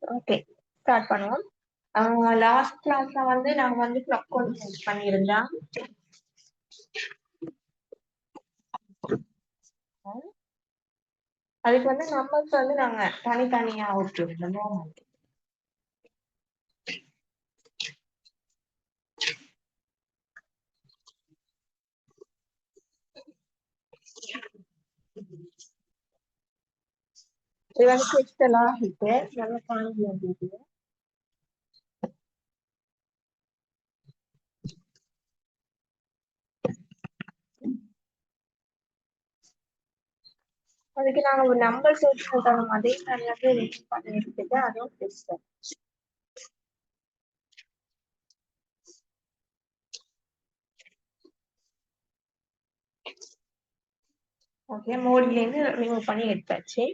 Okay, start பண்ணுவோம். Last கிளாஸ்ல வந்து நாங்க வந்து கிளாக் கோட் சென்ட் பண்ணியிருந்தோம். அதுக்கு வந்து நம்பர்ஸ் வந்து நாங்க தனித்தனியா விட்டுருந்தோம். இது வந்து கிறிஸ்டலா ஹிட்டு நல்லா காணி வந்துட்டு அதுக்கு நாங்க ஒரு நம்பர் சர்ச் போட்டோம். அதே தனியாக ரெடி பண்ணி எடுத்துட்டு அதுவும் கிறிஸ்டல். ஓகே, மோட்ல இருந்து ரிமூவ் பண்ணி எடுத்தாச்சு.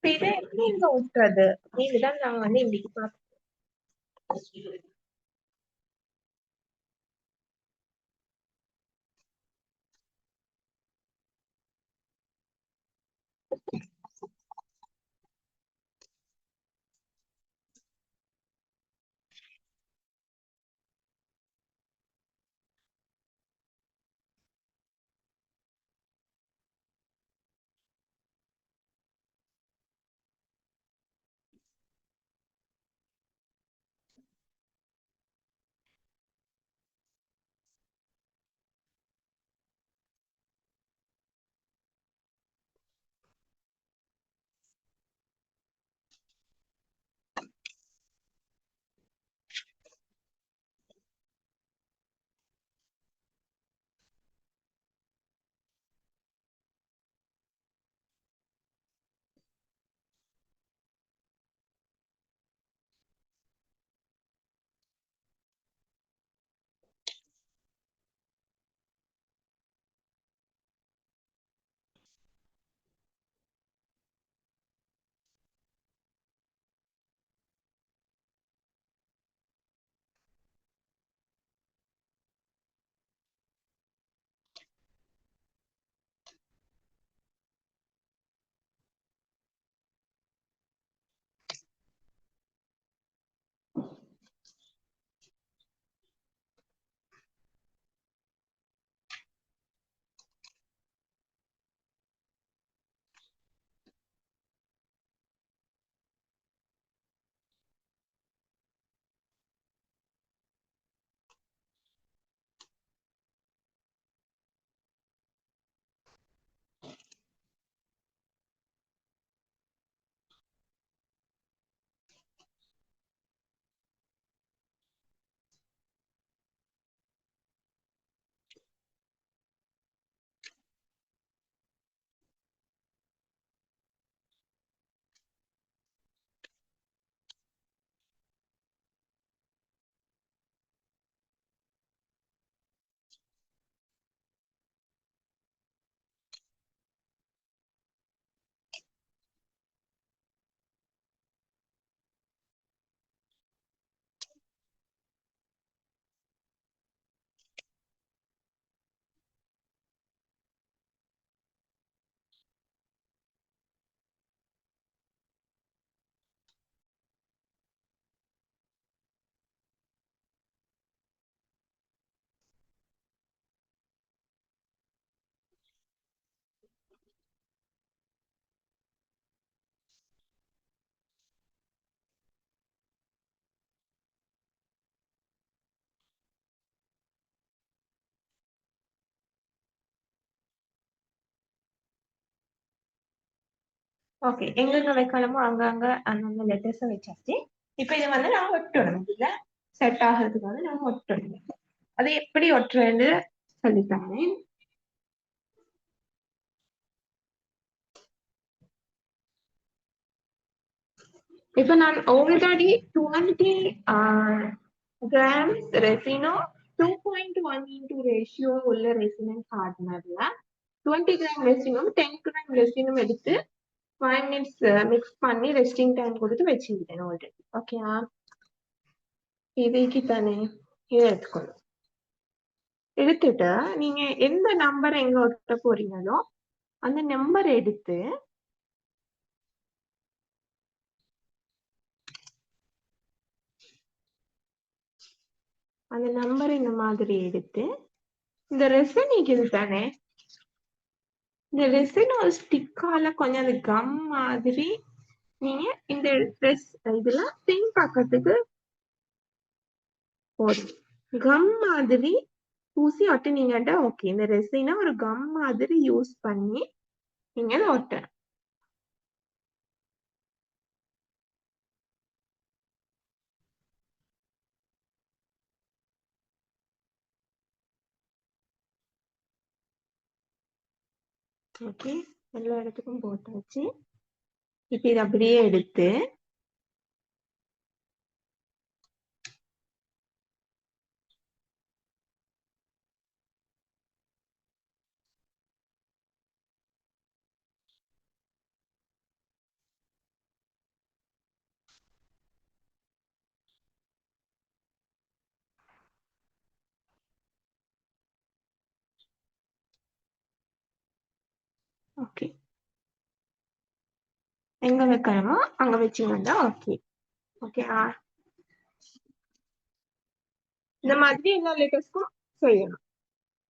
இதை எப்படி இங்க விட்டுறது? இதுதான் நாங்க வந்து இப்படி பார்ப்போம். ஓகே, எங்கெங்க வைக்கணுமோ அங்கங்க அந்தந்த லெட்டர்ஸை வச்சாச்சு. இப்ப இதை வந்து நான் ஒட்டணும். இதுல செட் ஆகிறதுக்கு வந்து நான் ஒட்டணும். அது எப்படி ஒட்டுறேன்னு சொல்லித்தாங்க. இப்ப நான் ஆல்ரெடி 20 கிராம்ஸ் ரெசினோ 2.1 ரேஷியோ உள்ள ரெசினன் ஹார்ட்னர்ல 20 கிராம் ரெசினும் 10 கிராம் ரெசினும் எடுத்து 5 மினிட்ஸ் மிக்ஸ் பண்ணி ரெஸ்டிங் டைம் கொடுத்து வச்சுக்கிட்டேன் ஆல்ரெடி. ஓகேவா? இதுக்கு தானே இதை எடுத்துக்கணும். எடுத்துட்டு நீங்க எந்த நம்பரை எங்க ஒட்ட போறீங்களோ அந்த நம்பர் எடுத்து அந்த நம்பர் இந்த மாதிரி எடுத்து இந்த ரெசின் இது தானே, இந்த ரெசின் ஒரு ஸ்டிக்கால கொஞ்சம் அந்த கம் மாதிரி நீங்க இந்த ட்ரெஸ் இதெல்லாம் பின் பக்கத்துக்கு போதும். கம் மாதிரி பூசி ஒட்டினீங்கன்னா ஓகே. இந்த ரெசினை ஒரு கம் மாதிரி யூஸ் பண்ணி நீங்க அதை ஒட்டணும். ஓகே, எல்லா இடத்துக்கும் போட்டாச்சு. இப்ப இதை அப்படியே எடுத்து ஓகே எங்க வைக்கணுமோ அங்க வச்சீங்கன்னா ஓகே. ஓகே, இந்த மாதிரி எல்லா லெட்டர்ஸ்க்கும் செய்யணும்.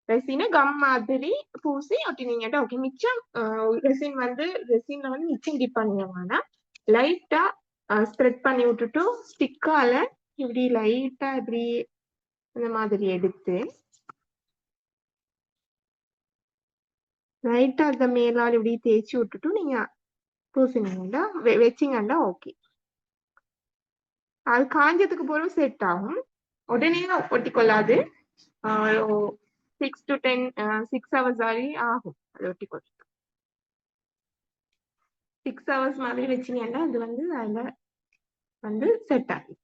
ரெசினை கம் மாதிரி பூசி ஒட்டினீங்கன்னா ஓகே. மிச்சம் ரெசின்ல வந்து மிச்சம் டிப் பண்ணிடுவாங்கன்னா லைட்டா ஸ்ப்ரெட் பண்ணி விட்டுட்டு ஸ்டிக்கால இப்படி லைட்டா இப்படி இந்த மாதிரி எடுத்து லைட்டா அந்த மேலால் இப்படி தேய்ச்சி விட்டுட்டு நீங்க பூசினீங்கன்னா வச்சிங்கன்னா ஓகே. அது காஞ்சதுக்கு பிறகு செட் ஆகும். உடனே ஒட்டிக்கொள்ளாது. 6 to 10 6 hours வரை ஆகும் அது ஒட்டிக்கொள்ள. 6 hours மாதிரி வச்சீங்கன்னா அது வந்து அதுல வந்து செட் ஆகும்.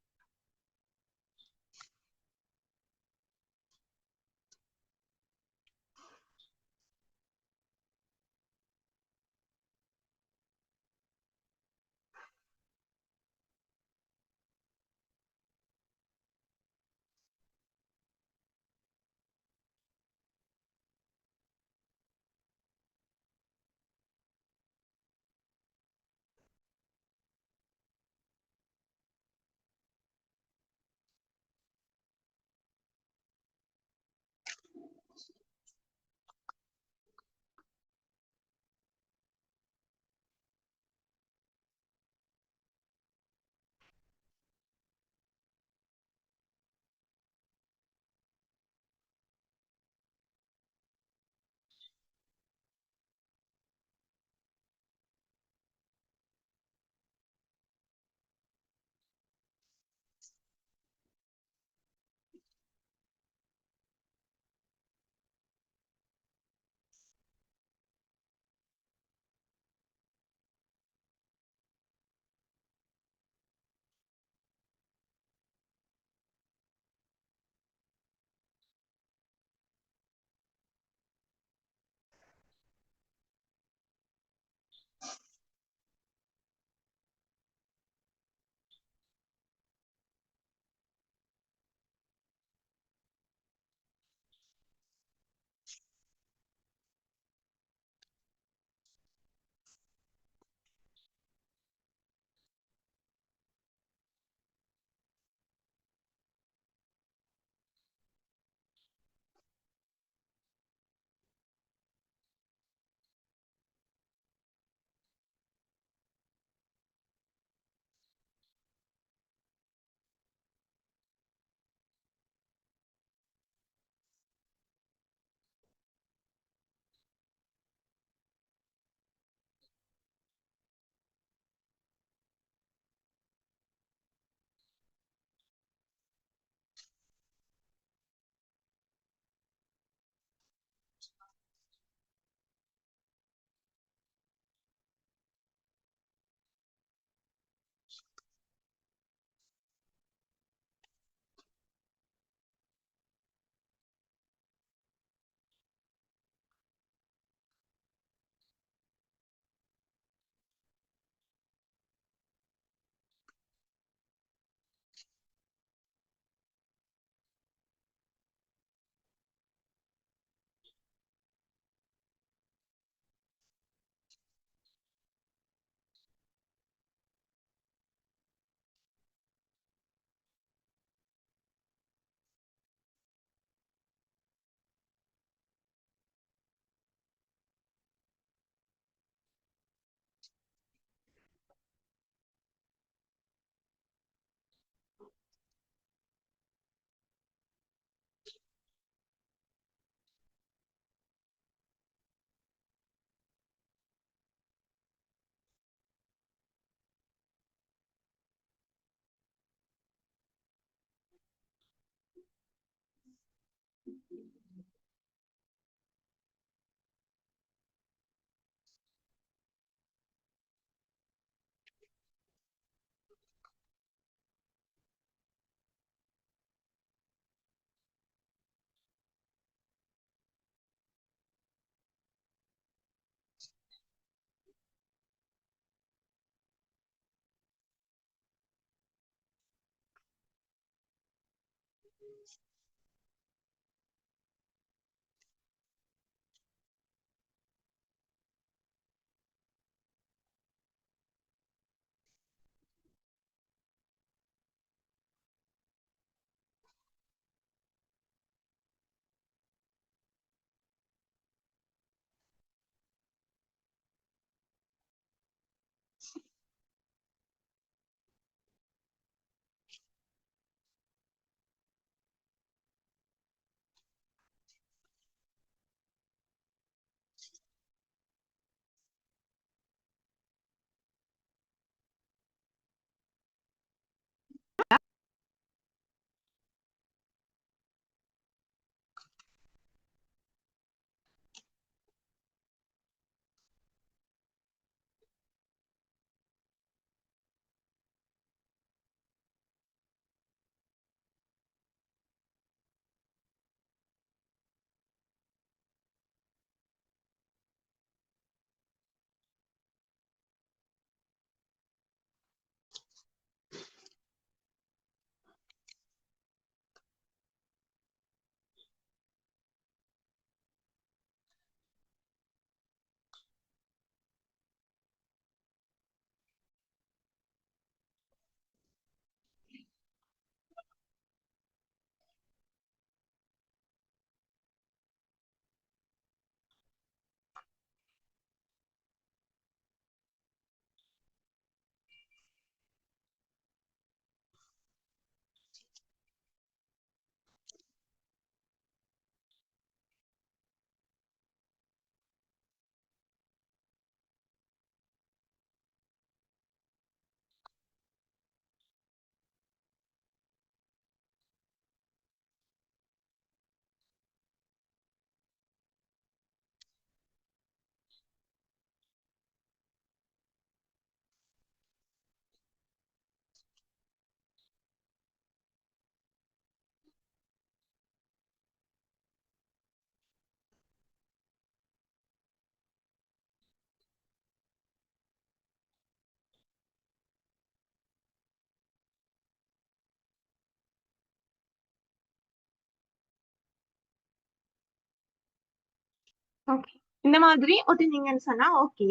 ஓகே, இந்த மாதிரி ஒட்டினீங்கன்னு சொன்னா ஓகே.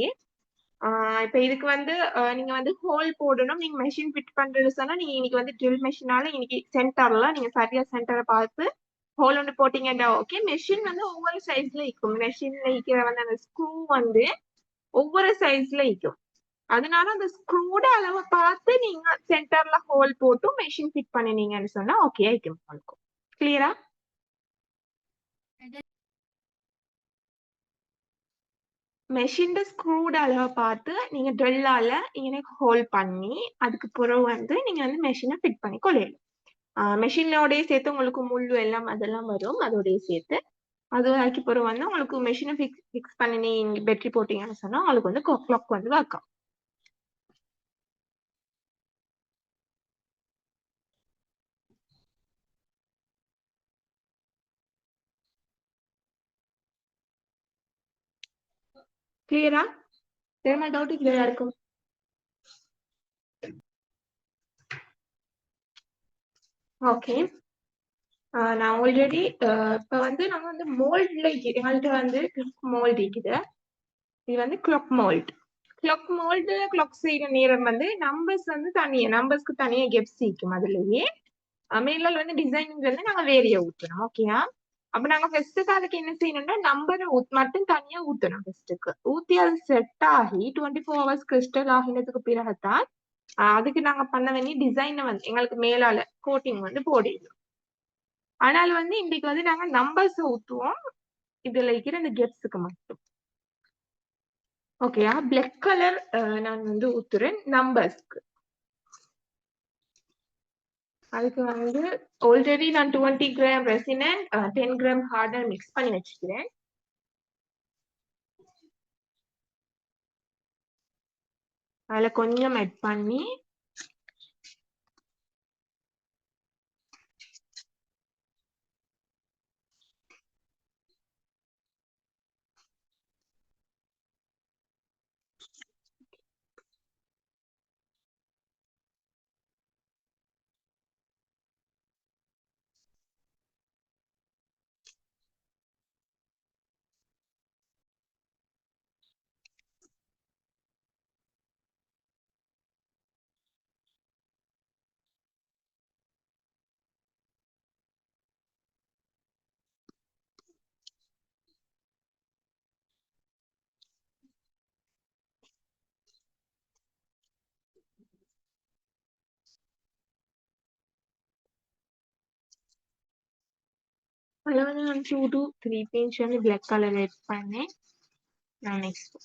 இப்ப இதுக்கு வந்து நீங்க வந்து ஹோல் போடணும். நீங்க மெஷின் ஃபிட் பண்றது சொன்னா நீங்க இன்னைக்கு வந்து ட்ரில் மெஷினால இன்னைக்கு சென்டர்ல நீங்க சரியா சென்டரை பார்த்து ஹோல் ஒன்று போட்டீங்கன்னா ஓகே. மெஷின் வந்து ஒவ்வொரு சைஸ்ல இருக்கும். மெஷின்ல இருக்கிற வந்து அந்த ஸ்க்ரூ வந்து ஒவ்வொரு சைஸ்ல இருக்கும். அதனால அந்த ஸ்க்ரூட அளவை பார்த்து நீங்க சென்டர்ல ஹோல் போட்டு மெஷின் ஃபிட் பண்ணினீங்கன்னு சொன்னா ஓகே ஆயிக்கும் உங்களுக்கு. கிளியரா? மெஷின் ஸ்க்ரூட அளவை பார்த்து நீங்க ட்ரில்லால இங்கே ஹோல் பண்ணி அதுக்கு பிறகு வந்து நீங்க வந்து மெஷினை ஃபிட் பண்ணி கொள்ளையிடும். மெஷினோடய சேர்த்து உங்களுக்கு முள்ளு எல்லாம் அதெல்லாம் வரும். அதோடய சேர்த்து அது அதுக்கு பிறகு வந்து உங்களுக்கு மெஷினை ஃபிக்ஸ் பண்ணி நீங்க பேட்டரி போட்டீங்கன்னு சொன்னா உங்களுக்கு வந்து கிளாக் வந்து வைக்கும். கிளியரா? வேற டவுட் கிளியரா இருக்கும்? ஓகே, நான் ஆல்ரெடி இப்ப வந்து நம்ம வந்து மோல்ட்ல எங்கள்கிட்ட வந்து மோல்ட் இருக்குது. இது வந்து clock mould. Clock mould clock செய்யற நேரம் வந்து நம்பர்ஸ் வந்து தனியா நம்பர்ஸ்க்கு தனியா கெப்ஸ் இருக்கும். அதுலயே மேலால் வந்து டிசைனிங் வந்து நாங்க வேறைய ஊற்றணும். ஓகேயா? அப்ப நாங்க ஃபர்ஸ்ட்டுக்கு அதுக்கு என்ன செய்யணும்னா நம்பரை மட்டும் தனியா ஊத்தணும். ஃபர்ஸ்ட்டுக்கு ஊத்தி அது செட் ஆகி 24 ஹவர்ஸ் கிறிஸ்டல் ஆகினதுக்கு பிறகுதான் அதுக்கு நாங்க பண்ண வேண்டிய டிசைனை வந்து எங்களுக்கு மேலால கோட்டிங் வந்து போடிடும். ஆனால் வந்து இன்னைக்கு வந்து நாங்க நம்பர்ஸ் ஊத்துவோம். இதுல இருக்கிற இந்த கெப்ஸுக்கு மட்டும். ஓகேயா? பிளாக் கலர் நான் வந்து ஊத்துறேன் நம்பர்ஸ்க்கு. அதுக்கு வந்து ஆல்ரெடி நான் 20 gram resin and 10 gram harder mix பண்ணி வச்சுக்கிறேன். அதுல கொஞ்சம் ஆட் பண்ணி அதில் வந்து நான் 2 to 3 பேஜ் வந்து பிளாக் கலர் எட் பண்ணேன். நான் நெக்ஸ்ட்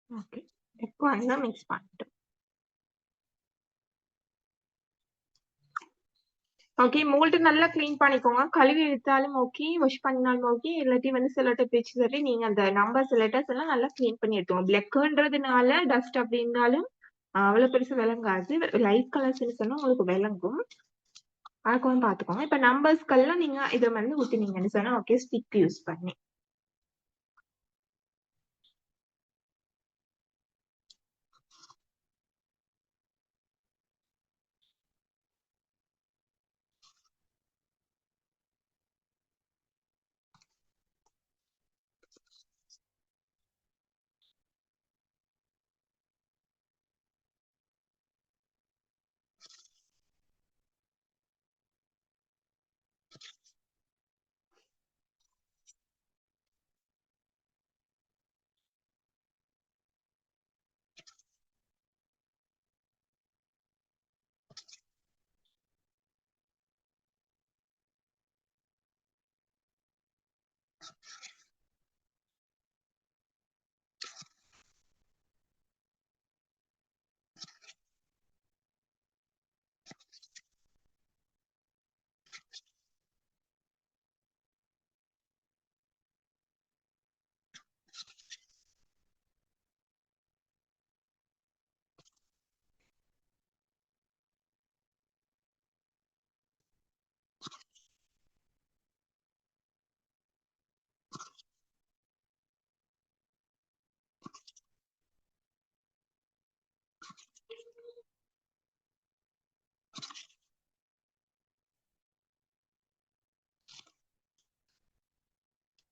ஓகே இப்போ வந்து மிக்ஸ் பண்ணிட்டோம். ஓகே மோல்டு நல்லா க்ளீன் பண்ணிக்கோங்க. கழுவி எடுத்தாலும் ஓகே, வாஷ் பண்ணாலும் ஓகே. இல்லாட்டி வந்து செல்லோடேப் வச்சு சரி நீங்க அந்த நம்பர்ஸ் லெட்டர்ஸ் எல்லாம் நல்லா க்ளீன் பண்ணி எடுத்துக்கோங்க. பிளாக்ன்றதுனால டஸ்ட் அப்படின்னாலும் அவ்வளவு பெருசு விளங்காது. லைட் கலர்ஸ்ன்னு சொன்னா உங்களுக்கு விளங்கும். அதை கொஞ்சம் பார்த்துக்கோங்க. இப்ப நம்பர்ஸ்க்கெல்லாம் நீங்க இதை வந்து ஊத்தினீங்கன்னு சொன்னா ஓகே, ஸ்டிக் யூஸ் பண்ணி.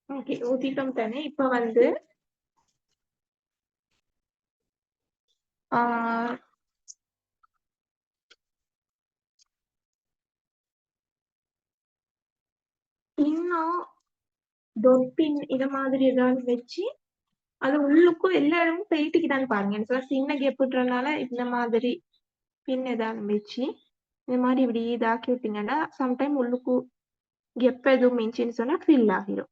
ஓகே ஊத்திட்டோம் தானே. இப்ப வந்து ஆஹ் இன்னும் டொட் பின் இத மாதிரி ஏதாவது வச்சு அது உள்ளுக்கும் எல்லா இடமும் பெயிட்டுக்குதான்னு பாருங்க. எனக்கு சின்ன கேப் விட்டுறதுனால இந்த மாதிரி பின் ஏதாவது வச்சு இந்த மாதிரி இப்படி இதாக்கி விட்டீங்கன்னா சம்டைம் உள்ளுக்கு கெப் எதுவும் மிஞ்சின்னு சொன்னா ஃபில் ஆகிரும்.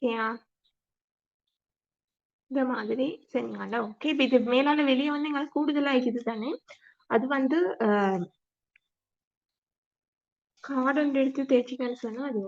ஓகேயா? இந்த மாதிரி செஞ்சீங்கன்னா ஓகே. இப்ப இது மேலால வெளிய வந்து எங்களுக்கு கூடுதலா இருக்குது தானே. அது வந்து கார்டன் எடுத்து தேய்ச்சிக்கன்னு சொன்னா அது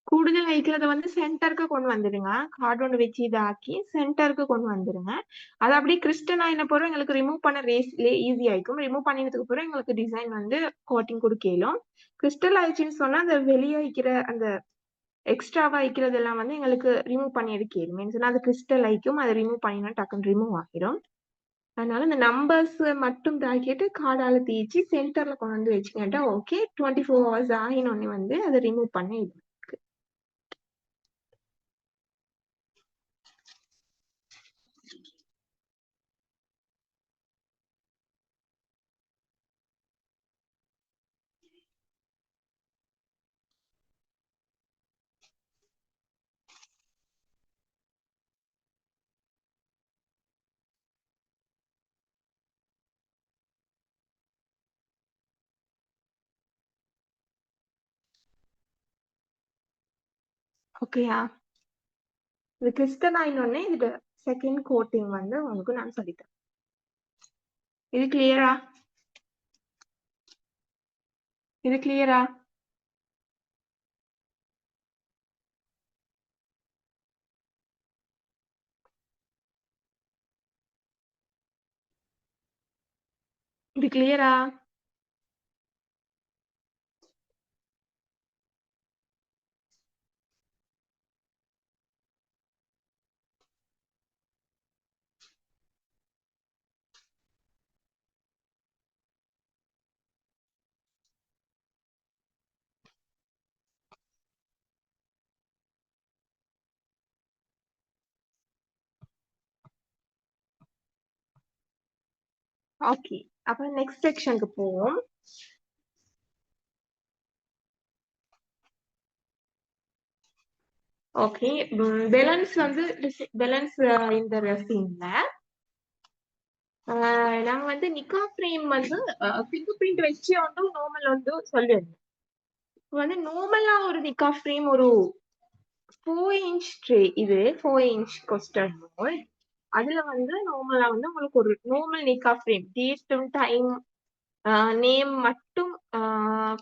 கூடுதல் வைக்கிறத வந்து சென்டருக்கு கொண்டு வந்துடுங்க. கார்டன் வச்சு இதாக்கி சென்டருக்கு கொண்டு வந்துருங்க. அது அப்படியே கிறிஸ்டல் ஆயின பிறகு எங்களுக்கு ரிமூவ் பண்ண ஈஸி ஆயிக்கும். ரிமூவ் பண்ணினதுக்கு பிறகு எங்களுக்கு டிசைன் வந்து கோட்டிங் கொடுக்கலும். கிறிஸ்டல் ஆயிடுச்சுன்னு சொன்னா அந்த வெளியே வைக்கிற அந்த எக்ஸ்ட்ராவா வைக்கிறதெல்லாம் வந்து எங்களுக்கு ரிமூவ் பண்ணி எடுக்கலும். மீன்ஸ் அது கிறிஸ்டல் ஆயிக்கும். அதை ரிமூவ் பண்ணினா டக்குன்னு ரிமூவ் ஆகிரும். அதனால இந்த நம்பர்ஸ் மட்டும் தாக்கிட்டு கார்டால தேய்ச்சி சென்டர்ல கொண்டு வந்து வச்சுக்கிட்டா ஓகே. 24 ஹவர்ஸ் ஆகினோடனே வந்து அதை ரிமூவ் பண்ணி ஓகேயா? இது கிறிஸ்டல் ஆயினோடனே இது செகண்ட் கோட்டிங் வந்து உங்களுக்கு நான் சொல்லித்தரேன். இது கிளியரா? இது கிளியரா? இது கிளியரா? ஓகே. அப்ப நெக்ஸ்ட் செக்ஷனுக்கு போவோம். ஓகே. பெலன்ஸ் வந்து பெலன்ஸ் இந்த ரெசின்ல நாங்க வந்து நிக்கா ஃப்ரேம் வந்து ஃபிங்கர் பிரிண்ட் வச்சு வந்து நார்மல் வந்து சொல்லிருந்தோம். வந்து நார்மலா ஒரு நிக்கா ஃப்ரேம் ஒரு 4 இன்ச் ட்ரே. இது 4 இன்ச் கொஸ்டர் மோல்ட். அதுல வந்து நார்மலா வந்து உங்களுக்கு ஒரு நார்மல் நிக்கா ஃப்ரேம் டேட்டும் டைம் நேம் மட்டும்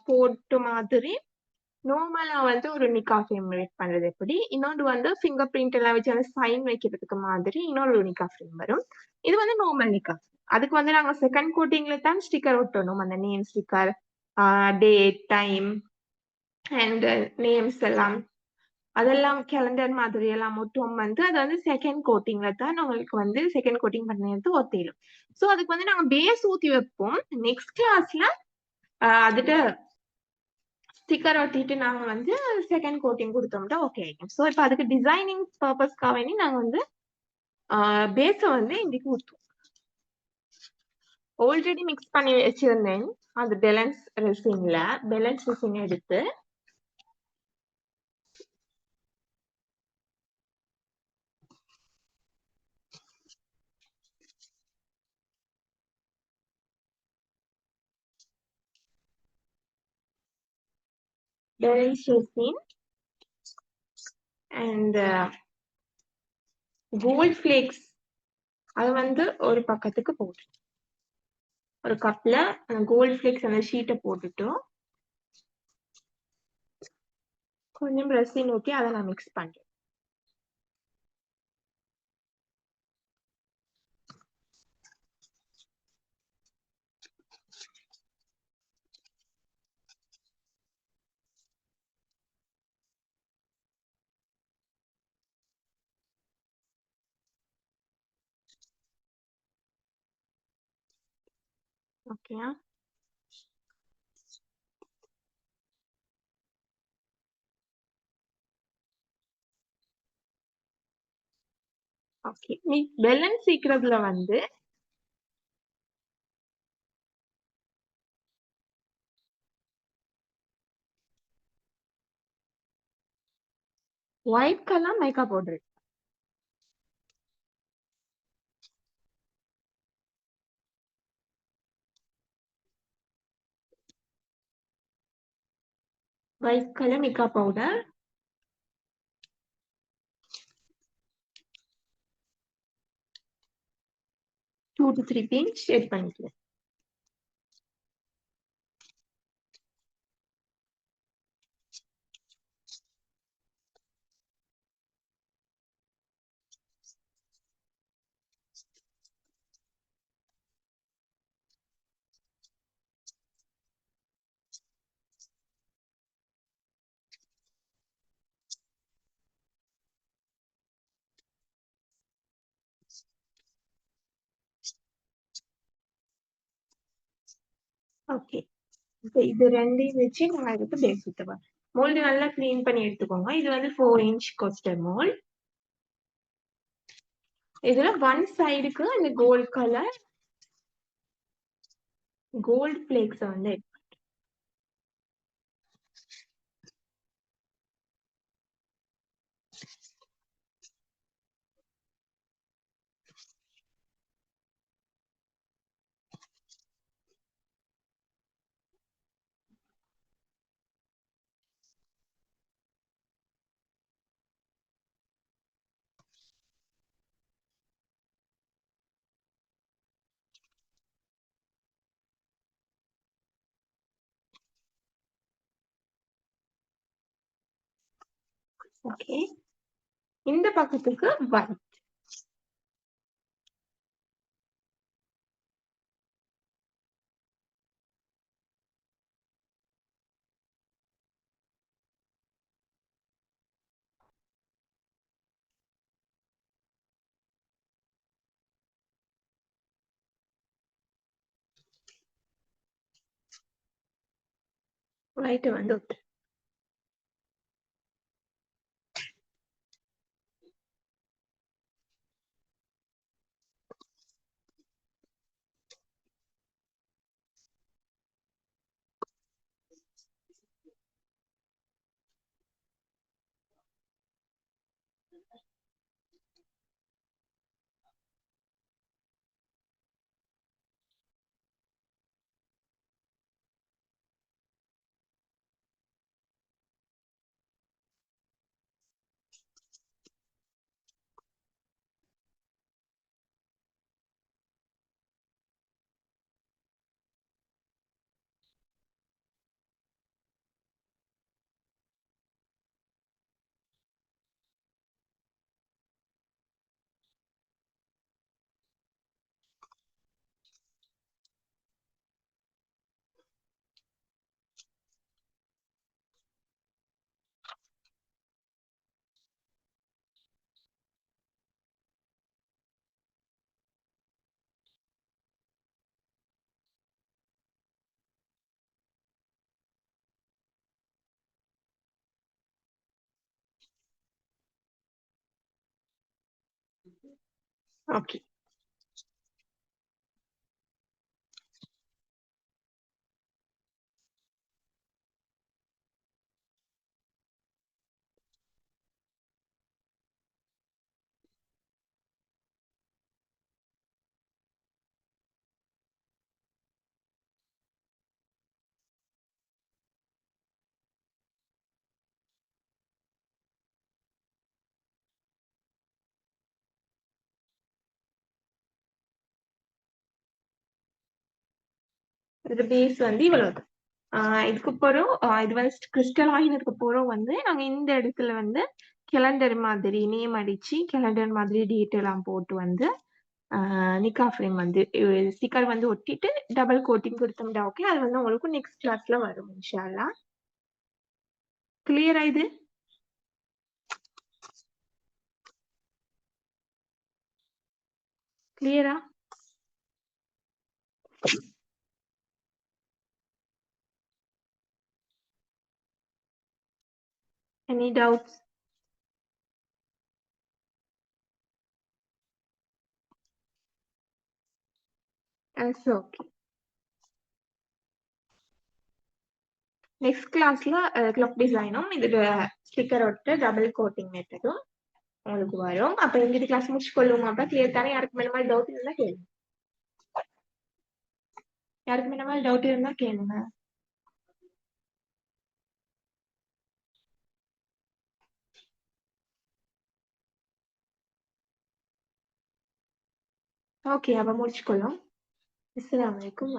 போட்டு மாதிரி நார்மலா வந்து ஒரு நிக்கா ஃப்ரேம் மேக் பண்றது எப்படி. இன்னொன்று வந்து ஃபிங்கர் பிரிண்ட் எல்லாம் வச்சு அந்த சைன் வைக்கிறதுக்கு மாதிரி இன்னொரு நிக்கா ஃப்ரேம் வரும். இது வந்து நார்மல் நிக்கா. அதுக்கு வந்து நாங்க செகண்ட் கோட்டிங்ல தான் ஸ்டிக்கர் ஒட்டணும். அந்த name sticker, date, time and names எல்லாம் அதெல்லாம் கேலண்டர் மாதிரி எல்லாம் மட்டும் வந்து அது வந்து செகண்ட் கோட்டிங்ல தான் நம்மளுக்கு வந்து செகண்ட் கோட்டிங் பண்ணிட்டு ஒத்திடும். ஸோ அதுக்கு வந்து நாங்க பேஸ் ஊத்தி வைப்போம். நெக்ஸ்ட் கிளாஸ்ல அதுட்டு ஸ்டிக்கர் ஒட்டிட்டு நாங்க வந்து செகண்ட் கோட்டிங் கொடுத்தோம்னா ஓகே ஆயிடும். ஸோ இப்போ அதுக்கு டிசைனிங் பர்பஸ்க்காக வேண்டி நாங்க வந்து பேஸ வந்து இன்னைக்கு ஊத்துவோம். ஆல்ரெடி மிக்ஸ் பண்ணி வச்சிருந்தேன் அந்த பேலன்ஸ் ரெசின் எடுத்து balance resin and gold flakes அது வந்து ஒரு பக்கத்துக்கு போட்டு ஒரு கப்ல கோல்ட் ஃபிளேக்ஸ் அந்த ஷீட்டை போட்டுட்டு கொஞ்சம் ரெசின் ஊற்றி அதை நான் மிக்ஸ் பண்றேன். ஓகே. ஓகே. நீ பேலன்ஸ் சீக்கிரத்துல வந்து white colour makeup powder. White colour makeup powder 2 to 3 pinch add பண்ணிக்கிறேன். ஓகே. இப்ப இது ரெண்டையும் வச்சு நான் இதுக்கு பேஸ் ஊத்துவேன். மோல்டு நல்லா க்ளீன் பண்ணி எடுத்துக்கோங்க. இது வந்து 4 இன்ச் கோஸ்டர் மோல்ட். இதுல ஒன் சைடுக்கு இந்த கோல்ட் ஃபிளேக்ஸ் வந்து ஓகே. இந்த பக்கத்துக்கு ஒயிட். ஒயிட் வந்து ஓகே. இது பேஸ் வந்து இவ்வளவு. இதுக்கு அப்புறம் இது வந்து கிறிஸ்டல் ஆகினதுக்கு அப்புறம் வந்து நாங்க இந்த இடத்துல வந்து கேலண்டர் மாதிரி நேம் அடிச்சு கேலண்டர் மாதிரி டேட் எல்லாம் போட்டு வந்து நிக்கா ஃப்ரேம் வந்து ஸ்டிக்கர் வந்து ஒட்டிட்டு டபுள் கோட்டிங் கொடுத்தோம்டா. ஓகே. அது வந்து உங்களுக்கு நெக்ஸ்ட் கிளாஸ்ல வரும் இன்ஷா அல்லாஹ். கிளியரா இது? கிளியரா? Any doubts? That's okay. Next கிளாஸ்ல கிளாக் டிசைனும் இது ஸ்டிக்கர் ஒட்ட டபுள் கோட்டிங் மெத்தடும் உங்களுக்கு வரும். அப்ப இந்த கிளாஸ் முடிச்சு கொள்ளுவோம். அப்ப கிளியர் தானே? யாருக்கு மேல மாதிரி டவுட் இருந்தா கேளுங்க. யாருக்கு மேல மாதிரி டவுட் இருந்தா கேளுங்க. ஓகே, அப்ப முடிச்சுக்கொள்ளும். அஸ்ஸலாமு அலைக்கும்.